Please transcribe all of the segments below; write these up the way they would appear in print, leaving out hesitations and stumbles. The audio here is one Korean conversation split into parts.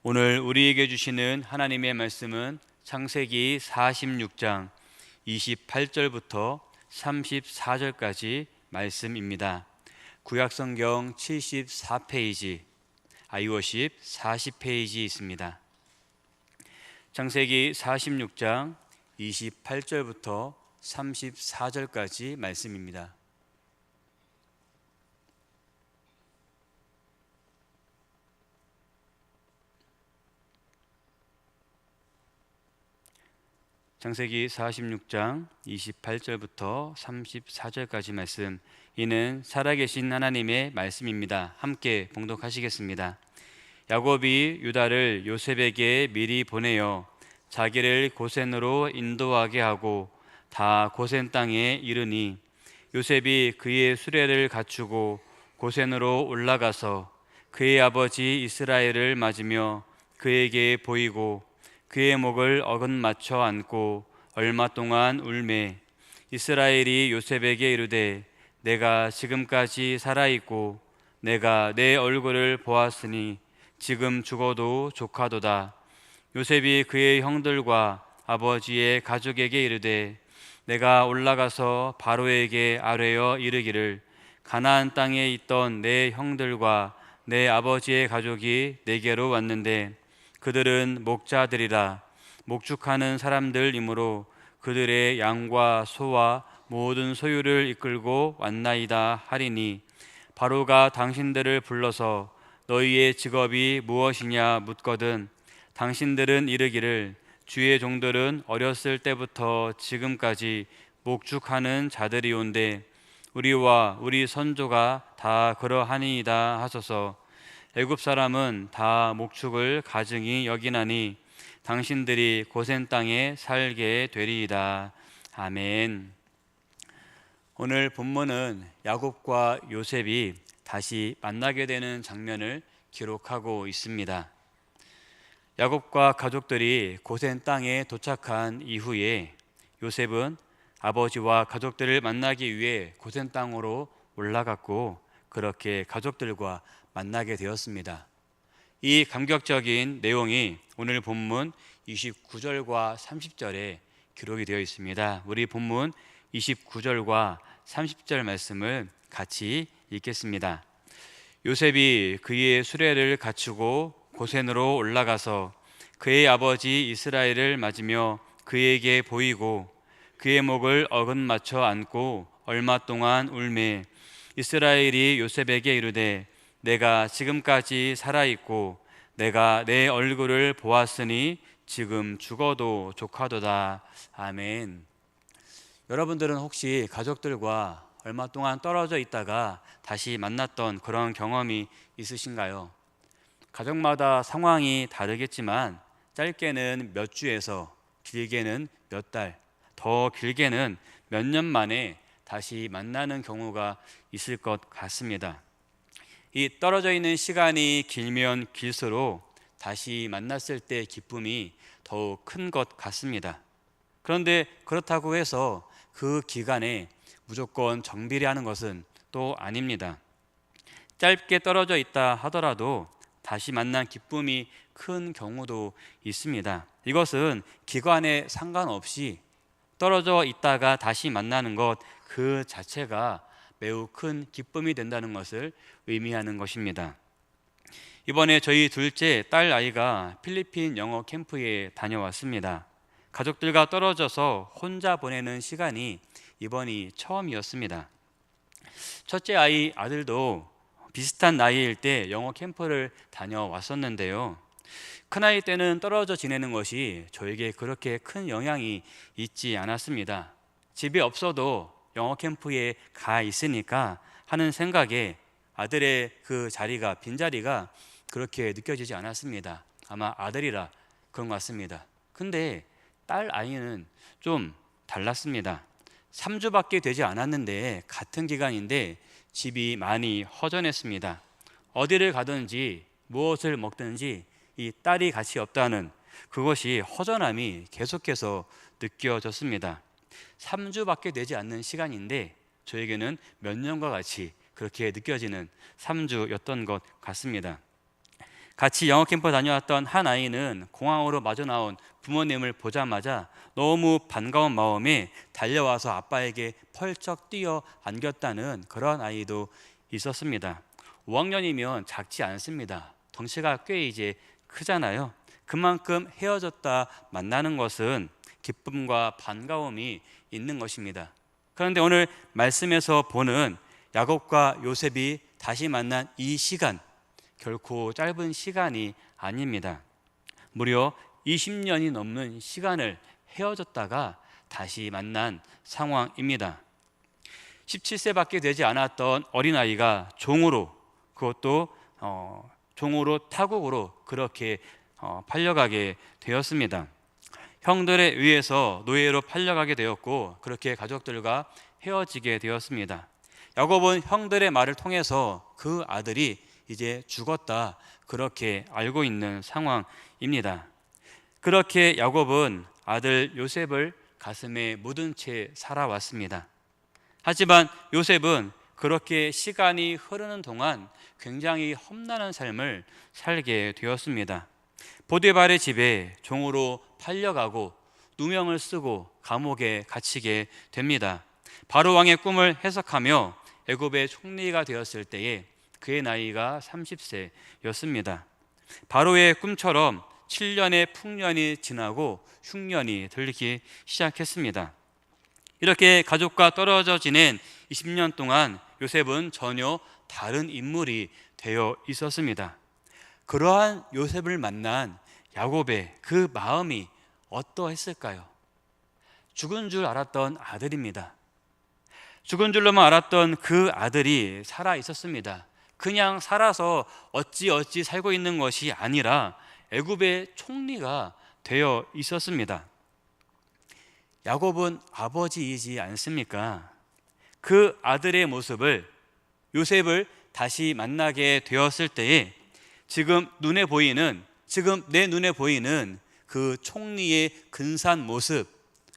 오늘 우리에게 주시는 하나님의 말씀은 창세기 46장 28절부터 34절까지 말씀입니다. 구약성경 74페이지, iWorship 40페이지 있습니다. 창세기 46장 28절부터 34절까지 말씀입니다. 창세기 46장 28절부터 34절까지 말씀, 이는 살아계신 하나님의 말씀입니다. 함께 봉독하시겠습니다. 야곱이 유다를 요셉에게 미리 보내어 자기를 고센으로 인도하게 하고 다 고센 땅에 이르니, 요셉이 그의 수레를 갖추고 고센으로 올라가서 그의 아버지 이스라엘을 맞으며 그에게 보이고 그의 목을 어긋맞춰 안고 얼마 동안 울매, 이스라엘이 요셉에게 이르되 내가 지금까지 살아있고 내가 내 얼굴을 보았으니 지금 죽어도 족하도다. 요셉이 그의 형들과 아버지의 가족에게 이르되 내가 올라가서 바로에게 아뢰어 이르기를 가나안 땅에 있던 내 형들과 내 아버지의 가족이 내게로 왔는데 그들은 목자들이라 목축하는 사람들이므로 그들의 양과 소와 모든 소유를 이끌고 왔나이다 하리니, 바로가 당신들을 불러서 너희의 직업이 무엇이냐 묻거든 당신들은 이르기를 주의 종들은 어렸을 때부터 지금까지 목축하는 자들이온데 우리와 우리 선조가 다 그러하니이다 하소서. 애굽 사람은 다 목축을 가증히 여기나니 당신들이 고센 땅에 살게 되리이다. 아멘. 오늘 본문은 야곱과 요셉이 다시 만나게 되는 장면을 기록하고 있습니다. 야곱과 가족들이 고센 땅에 도착한 이후에 요셉은 아버지와 가족들을 만나기 위해 고센 땅으로 올라갔고 그렇게 가족들과 만나게 되었습니다. 이 감격적인 내용이 오늘 본문 29절과 30절에 기록이 되어 있습니다. 우리 본문 29절과 30절 말씀을 같이 읽겠습니다. 요셉이 그의 수레를 갖추고 고센으로 올라가서 그의 아버지 이스라엘을 맞으며 그에게 보이고 그의 목을 어긋맞춰 안고 얼마 동안 울매, 이스라엘이 요셉에게 이르되 내가 지금까지 살아있고 내가 내 얼굴을 보았으니 지금 죽어도 족하도다. 아멘. 여러분들은 혹시 가족들과 얼마 동안 떨어져 있다가 다시 만났던 그런 경험이 있으신가요? 가족마다 상황이 다르겠지만 짧게는 몇 주에서 길게는 몇 달, 더 길게는 몇 년 만에 다시 만나는 경우가 있을 것 같습니다. 이 떨어져 있는 시간이 길면 길수록 다시 만났을 때 기쁨이 더욱 큰 것 같습니다. 그런데 그렇다고 해서 그 기간에 무조건 정비를 하는 것은 또 아닙니다. 짧게 떨어져 있다 하더라도 다시 만난 기쁨이 큰 경우도 있습니다. 이것은 기간에 상관없이 떨어져 있다가 다시 만나는 것 그 자체가 매우 큰 기쁨이 된다는 것을 의미하는 것입니다. 이번에 저희 둘째 딸 아이가 필리핀 영어 캠프에 다녀왔습니다. 가족들과 떨어져서 혼자 보내는 시간이 이번이 처음이었습니다. 첫째 아이 아들도 비슷한 나이일 때 영어 캠프를 다녀왔었는데요. 큰아이 때는 떨어져 지내는 것이 저에게 그렇게 큰 영향이 있지 않았습니다. 집이 없어도 영어 캠프에 가 있으니까 하는 생각에 아들의 그 자리가, 빈자리가 그렇게 느껴지지 않았습니다. 아마 아들이라 그런 것 같습니다. 근데 딸 아이는 좀 달랐습니다. 3주밖에 되지 않았는데 같은 기간인데 집이 많이 허전했습니다. 어디를 가든지 무엇을 먹든지 이 딸이 같이 없다는 그것이 허전함이 계속해서 느껴졌습니다. 3주밖에 되지 않는 시간인데 저에게는 몇 년과 같이 그렇게 느껴지는 3주였던 것 같습니다. 같이 영어 캠프 다녀왔던 한 아이는 공항으로 마주 나온 부모님을 보자마자 너무 반가운 마음에 달려와서 아빠에게 펄쩍 뛰어 안겼다는 그런 아이도 있었습니다. 5학년이면 작지 않습니다. 덩치가 꽤 이제 크잖아요. 그만큼 헤어졌다 만나는 것은 기쁨과 반가움이 있는 것입니다. 그런데 오늘 말씀에서 보는 야곱과 요셉이 다시 만난 이 시간, 결코 짧은 시간이 아닙니다. 무려 20년이 넘는 시간을 헤어졌다가 다시 만난 상황입니다. 17세밖에 되지 않았던 어린아이가 종으로, 그것도 종으로 타국으로 그렇게 팔려가게 되었습니다. 형들에 의해서 노예로 팔려가게 되었고, 그렇게 가족들과 헤어지게 되었습니다. 야곱은 형들의 말을 통해서 그 아들이 이제 죽었다, 그렇게 알고 있는 상황입니다. 그렇게 야곱은 아들 요셉을 가슴에 묻은 채 살아왔습니다. 하지만 요셉은 그렇게 시간이 흐르는 동안 굉장히 험난한 삶을 살게 되었습니다. 보디발의 집에 종으로 팔려가고 누명을 쓰고 감옥에 갇히게 됩니다. 바로 왕의 꿈을 해석하며 애굽의 총리가 되었을 때에 그의 나이가 30세였습니다. 바로의 꿈처럼 7년의 풍년이 지나고 흉년이 들기 시작했습니다. 이렇게 가족과 떨어져 지낸 20년 동안 요셉은 전혀 다른 인물이 되어 있었습니다. 그러한 요셉을 만난 야곱의 그 마음이 어떠했을까요? 죽은 줄 알았던 아들입니다. 죽은 줄로만 알았던 그 아들이 살아 있었습니다. 그냥 살아서 어찌 살고 있는 것이 아니라 애굽의 총리가 되어 있었습니다. 야곱은 아버지이지 않습니까? 그 아들의 모습을, 요셉을 다시 만나게 되었을 때에 지금 내 눈에 보이는 그 총리의 근사한 모습,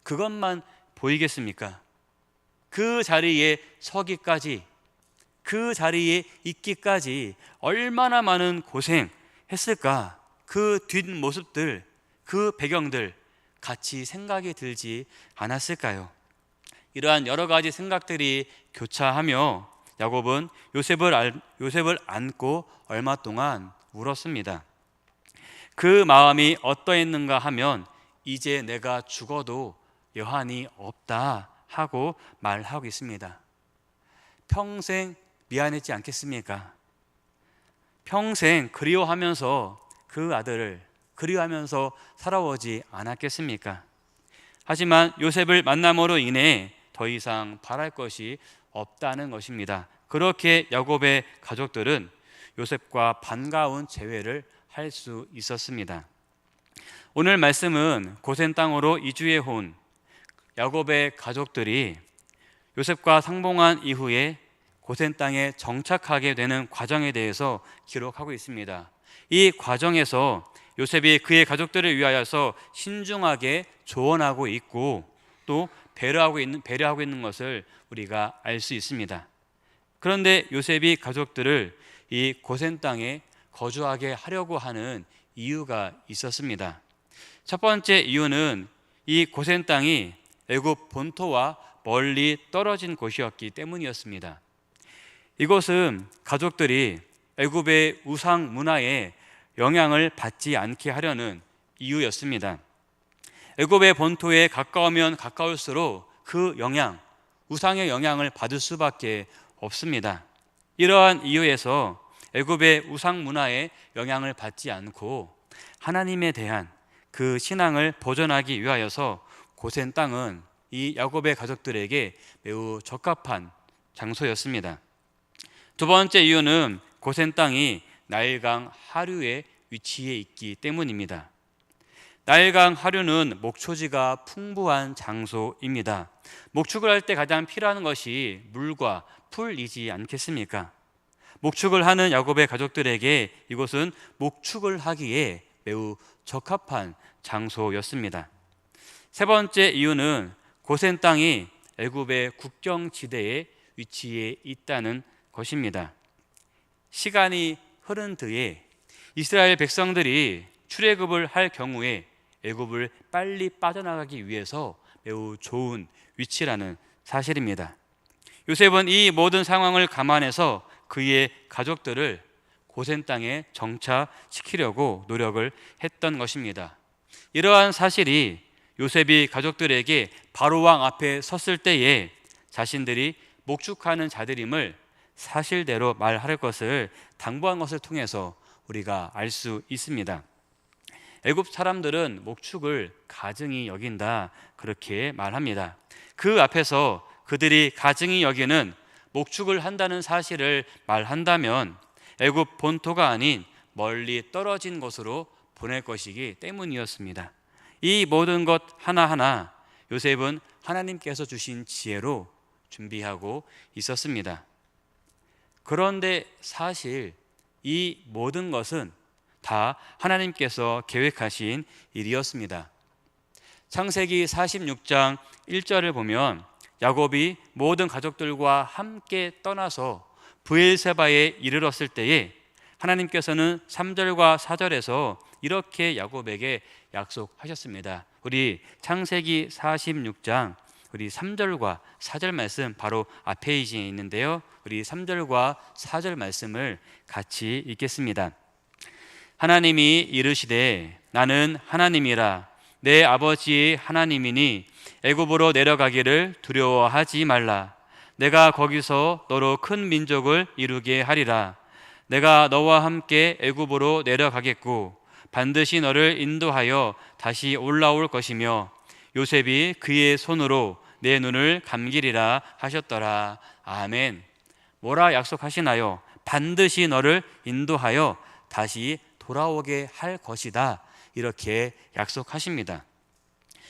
그것만 보이겠습니까? 그 자리에 서기까지, 그 자리에 있기까지 얼마나 많은 고생했을까? 그 뒷모습들, 그 배경들 같이 생각이 들지 않았을까요? 이러한 여러 가지 생각들이 교차하며 야곱은 요셉을 안고 얼마 동안 울었습니다. 그 마음이 어떠했는가 하면 이제 내가 죽어도 여한이 없다 하고 말하고 있습니다. 평생 미안했지 않겠습니까? 평생 그리워하면서 그 아들을 그리워하면서 살아오지 않았겠습니까? 하지만 요셉을 만남으로 인해 더 이상 바랄 것이 없다는 것입니다. 그렇게 야곱의 가족들은 요셉과 반가운 재회를 할 수 있었습니다. 오늘 말씀은 고센 땅으로 이주해 온 야곱의 가족들이 요셉과 상봉한 이후에 고센 땅에 정착하게 되는 과정에 대해서 기록하고 있습니다. 이 과정에서 요셉이 그의 가족들을 위하여서 신중하게 조언하고 있고 또 배려하고 있는 것을 우리가 알 수 있습니다. 그런데 요셉이 가족들을 이 고센 땅에 거주하게 하려고 하는 이유가 있었습니다. 첫 번째 이유는 이 고센 땅이 애굽 본토와 멀리 떨어진 곳이었기 때문이었습니다. 이곳은 가족들이 애굽의 우상 문화에 영향을 받지 않게 하려는 이유였습니다. 애굽의 본토에 가까우면 가까울수록 그 우상의 영향을 받을 수밖에 없습니다. 이러한 이유에서 애굽의 우상 문화에 영향을 받지 않고 하나님에 대한 그 신앙을 보존하기 위하여서 고센 땅은 이 야곱의 가족들에게 매우 적합한 장소였습니다. 두 번째 이유는 고센 땅이 나일강 하류에 위치해 있기 때문입니다. 나일강 하류는 목초지가 풍부한 장소입니다. 목축을 할 때 가장 필요한 것이 물과 풀이지 않겠습니까? 목축을 하는 야곱의 가족들에게 이곳은 목축을 하기에 매우 적합한 장소였습니다. 세 번째 이유는 고센 땅이 애굽의 국경지대에 위치해 있다는 것입니다. 시간이 흐른 뒤에 이스라엘 백성들이 출애굽을 할 경우에 애굽을 빨리 빠져나가기 위해서 매우 좋은 위치라는 사실입니다. 요셉은 이 모든 상황을 감안해서 그의 가족들을 고센 땅에 정착시키려고 노력을 했던 것입니다. 이러한 사실이 요셉이 가족들에게 바로왕 앞에 섰을 때에 자신들이 목축하는 자들임을 사실대로 말할 것을 당부한 것을 통해서 우리가 알 수 있습니다. 애굽 사람들은 목축을 가증히 여긴다, 그렇게 말합니다. 그 앞에서 그들이 가증히 여기는 목축을 한다는 사실을 말한다면 애굽 본토가 아닌 멀리 떨어진 곳으로 보낼 것이기 때문이었습니다. 이 모든 것 하나하나 요셉은 하나님께서 주신 지혜로 준비하고 있었습니다. 그런데 사실 이 모든 것은 다 하나님께서 계획하신 일이었습니다. 창세기 46장 1절을 보면 야곱이 모든 가족들과 함께 떠나서 브엘세바에 이르렀을 때에 하나님께서는 3절과 4절에서 이렇게 야곱에게 약속하셨습니다. 우리 창세기 46장 우리 3절과 4절 말씀 바로 앞 페이지에 있는데요. 우리 3절과 4절 말씀을 같이 읽겠습니다. 하나님이 이르시되 나는 하나님이라 내 아버지의 하나님이니 애굽으로 내려가기를 두려워하지 말라. 내가 거기서 너로 큰 민족을 이루게 하리라. 내가 너와 함께 애굽으로 내려가겠고 반드시 너를 인도하여 다시 올라올 것이며 요셉이 그의 손으로 내 눈을 감기리라 하셨더라. 아멘. 뭐라 약속하시나요? 반드시 너를 인도하여 다시 돌아오게 할 것이다, 이렇게 약속하십니다.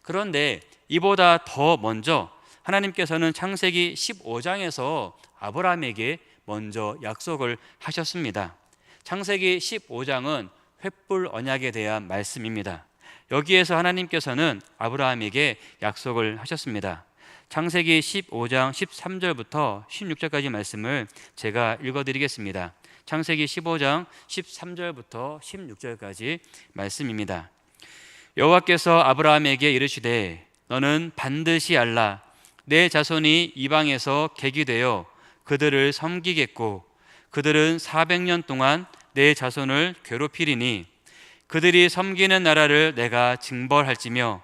그런데 이보다 더 먼저 하나님께서는 창세기 15장에서 아브라함에게 먼저 약속을 하셨습니다. 창세기 15장은 횃불 언약에 대한 말씀입니다. 여기에서 하나님께서는 아브라함에게 약속을 하셨습니다. 창세기 15장 13절부터 16절까지 말씀을 제가 읽어드리겠습니다. 창세기 15장 13절부터 16절까지 말씀입니다. 여호와께서 아브라함에게 이르시되 너는 반드시 알라. 내 자손이 이방에서 객이 되어 그들을 섬기겠고 그들은 400년 동안 내 자손을 괴롭히리니 그들이 섬기는 나라를 내가 징벌할지며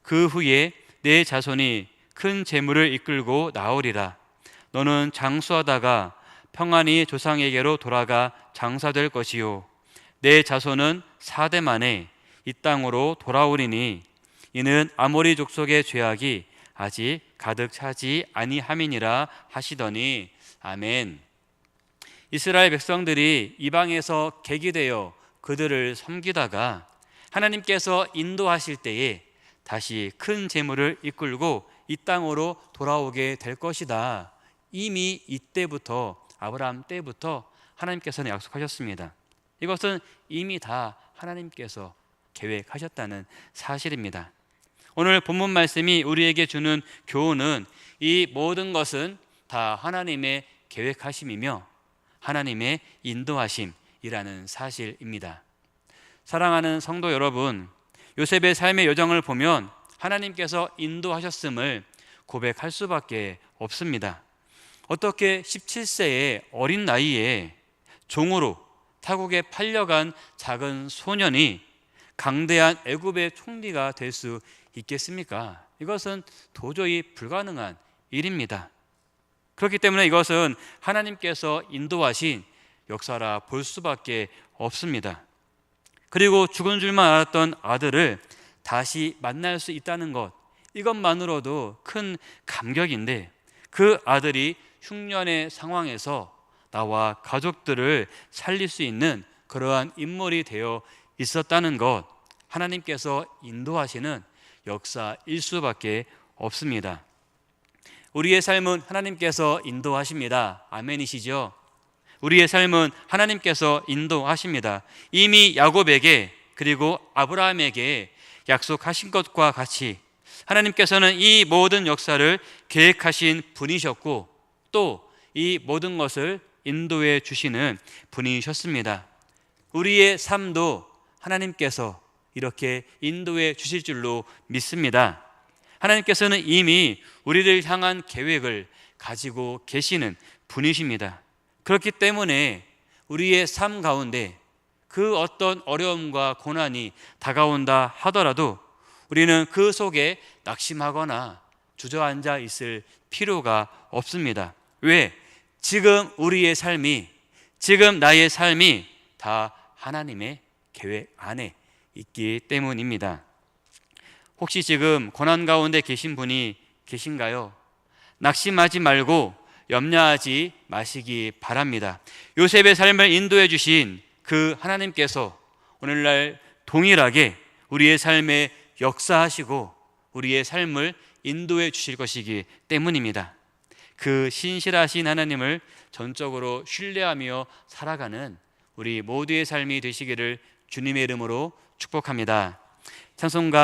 그 후에 내 자손이 큰 재물을 이끌고 나오리라. 너는 장수하다가 평안히 조상에게로 돌아가 장사될 것이요 내 자손은 4대 만에 이 땅으로 돌아오리니 이는 아모리 족속의 죄악이 아직 가득 차지 아니함이니라 하시더니 아멘. 이스라엘 백성들이 이방에서 객이 되어 그들을 섬기다가 하나님께서 인도하실 때에 다시 큰 재물을 이끌고 이 땅으로 돌아오게 될 것이다. 이미 이때부터 아브라함 때부터 하나님께서는 약속하셨습니다. 이것은 이미 다 하나님께서 계획하셨다는 사실입니다. 오늘 본문 말씀이 우리에게 주는 교훈은 이 모든 것은 다 하나님의 계획하심이며 하나님의 인도하심이라는 사실입니다. 사랑하는 성도 여러분, 요셉의 삶의 여정을 보면 하나님께서 인도하셨음을 고백할 수밖에 없습니다. 어떻게 17세의 어린 나이에 종으로 타국에 팔려간 작은 소년이 강대한 애굽의 총리가 될 수 있겠습니까? 이것은 도저히 불가능한 일입니다. 그렇기 때문에 이것은 하나님께서 인도하신 역사라 볼 수밖에 없습니다. 그리고 죽은 줄만 알았던 아들을 다시 만날 수 있다는 것, 이것만으로도 큰 감격인데 그 아들이 흉년의 상황에서 나와 가족들을 살릴 수 있는 그러한 인물이 되어 있었다는 것, 하나님께서 인도하시는 역사일 수밖에 없습니다. 우리의 삶은 하나님께서 인도하십니다. 아멘이시죠? 우리의 삶은 하나님께서 인도하십니다. 이미 야곱에게 그리고 아브라함에게 약속하신 것과 같이 하나님께서는 이 모든 역사를 계획하신 분이셨고 또 이 모든 것을 인도해 주시는 분이셨습니다. 우리의 삶도 하나님께서 이렇게 인도해 주실 줄로 믿습니다. 하나님께서는 이미 우리를 향한 계획을 가지고 계시는 분이십니다. 그렇기 때문에 우리의 삶 가운데 그 어떤 어려움과 고난이 다가온다 하더라도 우리는 그 속에 낙심하거나 주저앉아 있을 필요가 없습니다. 왜? 지금 우리의 삶이, 지금 나의 삶이 다 하나님의 계획 안에 있기 때문입니다. 혹시 지금 고난 가운데 계신 분이 계신가요? 낙심하지 말고 염려하지 마시기 바랍니다. 요셉의 삶을 인도해 주신 그 하나님께서 오늘날 동일하게 우리의 삶에 역사하시고 우리의 삶을 인도해 주실 것이기 때문입니다. 그 신실하신 하나님을 전적으로 신뢰하며 살아가는 우리 모두의 삶이 되시기를 주님의 이름으로 축복합니다. 찬송가